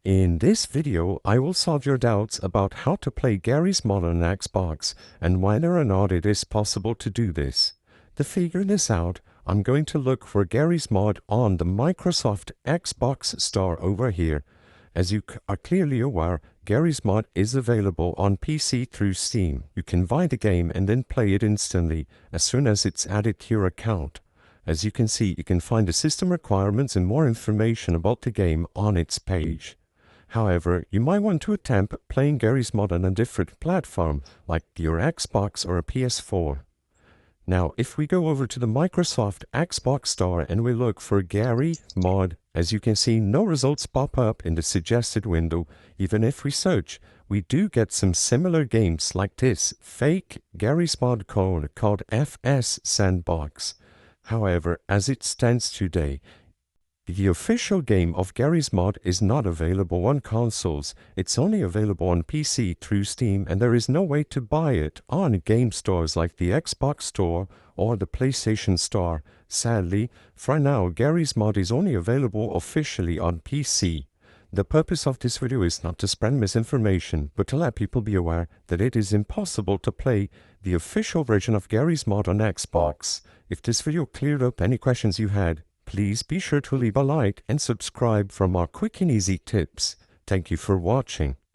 In this video, I will solve your doubts about how to play Garry's Mod on Xbox and whether or not it is possible to do this. To figure this out, I'm going to look for Garry's Mod on the Microsoft Xbox Store over here. As you are clearly aware, Garry's Mod is available on PC through Steam. You can buy the game and then play it instantly as soon as it's added to your account. As you can see, you can find the system requirements and more information about the game on its page. However, you might want to attempt playing Garry's Mod on a different platform, like your Xbox or a PS4. Now, if we go over to the Microsoft Xbox Store and we look for Garry Mod, as you can see, no results pop up in the suggested window. Even if we search, we do get some similar games like this fake Garry's Mod code called FS Sandbox. However, as it stands today, the official game of Garry's Mod is not available on consoles. It's only available on PC through Steam, and there is no way to buy it on game stores like the Xbox Store or the PlayStation Store. Sadly, for now, Garry's Mod is only available officially on PC. The purpose of this video is not to spread misinformation, but to let people be aware that it is impossible to play the official version of Garry's Mod on Xbox. If this video cleared up any questions you had, please be sure to leave a like and subscribe for more quick and easy tips. Thank you for watching.